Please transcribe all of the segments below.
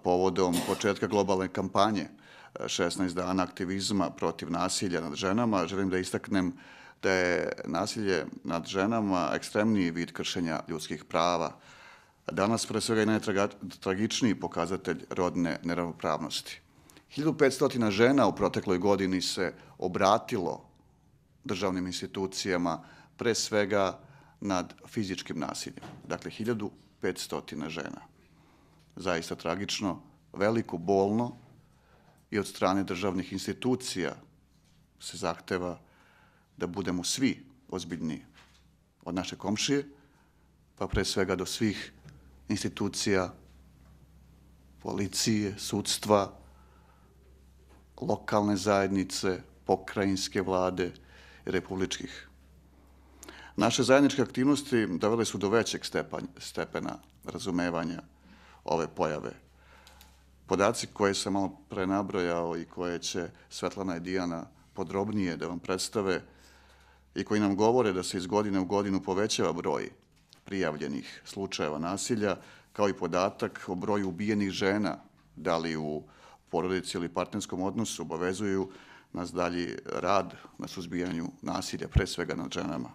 povodom početka globalne kampanje 16 dana aktivizma protiv nasilja nad ženama, želim da istaknem da je nasilje nad ženama ekstremniji vid kršenja ljudskih prava. Danas, pre svega, je najtragičniji pokazatelj rodne neravnopravnosti. 1500 žena u protekloj godini se obratilo državnim institucijama, pre svega nad fizičkim nasiljem. Dakle, 1500 žena. Zaista tragično, veliko, bolno i od strane državnih institucija se zahteva da budemo svi ozbiljniji. Od naše komšije, pa pre svega do svih institucija, policije, sudstva, lokalne zajednice, pokrajinske vlade i republičkih. Naše zajedničke aktivnosti dovele su do većeg stepena razumevanja ove pojave. Podaci koje sam malo pre nabrojao i koje će Svetlana i Dijana podrobnije da vam predstave i koji nam govore da se iz godine u godinu povećava broj prijavljenih slučajeva nasilja, kao i podatak o broju ubijenih žena, da li u porodici ili partnerskom odnosu, obavezuju nas dalji rad na suzbijanju nasilja, pre svega nad ženama.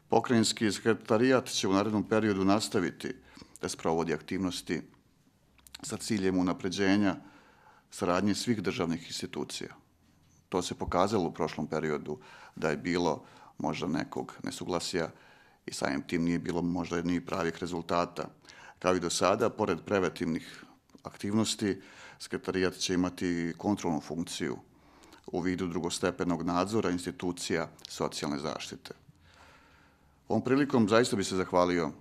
Pokrajinski sekretarijat će u narednom periodu nastaviti da sprovodi aktivnosti sa ciljem unapređenja saradnje svih državnih institucija. To se pokazalo u prošlom periodu da je bilo možda nekog nesuglasja i samim tim nije bilo možda ni pravih rezultata. Kao i do sada, pored preventivnih aktivnosti, sekretarijat će imati kontrolnu funkciju u vidu drugostepenog nadzora institucija socijalne zaštite. Ovom prilikom zaista bi se zahvalio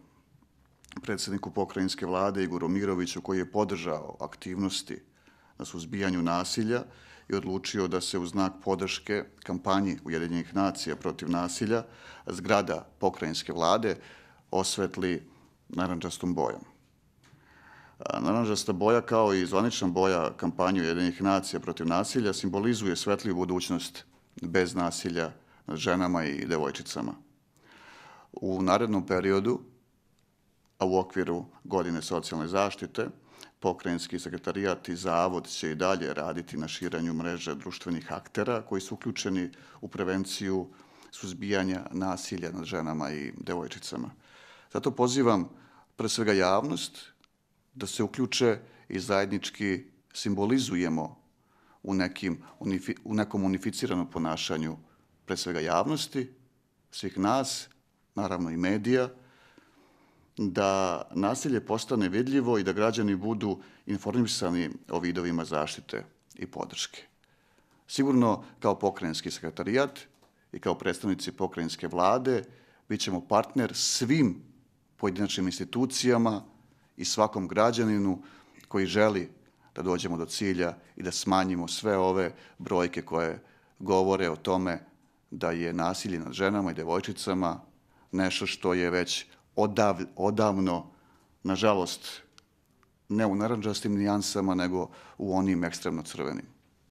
predsjedniku pokrajinske vlade Igoru Miroviću, koji je podržao aktivnosti na suzbijanju nasilja i odlučio da se u znak podrške kampanji Ujedinjenih nacija protiv nasilja zgrada pokrajinske vlade osvetli narandžastom bojom. Narandžasta boja, kao i zvanična boja kampanje Ujedinjenih nacija protiv nasilja, simbolizuje svetliju budućnost bez nasilja nad ženama i devojčicama. U narednom periodu, a u okviru godine socijalne zaštite, pokrajinski sekretarijat i zavod će i dalje raditi na širenju mreže društvenih aktera koji su uključeni u prevenciju suzbijanja nasilja nad ženama i devojčicama. Zato pozivam pre svega javnost da se uključe i zajednički simbolizujemo u nekom unificiranom ponašanju pre svega javnosti, svih nas, naravno i medija, da nasilje postane vidljivo i da građani budu informisani o vidovima zaštite i podrške. Sigurno, kao pokrajinski sekretarijat i kao predstavnici pokrajinske vlade, bit ćemo partner svim pojedinačnim institucijama i svakom građaninu koji želi da dođemo do cilja i da smanjimo sve ove brojke koje govore o tome da je nasilje nad ženama i devojčicama nešto što je već odavno, nažalost, ne u narandžastim nijansama, nego u onim ekstremno crvenim.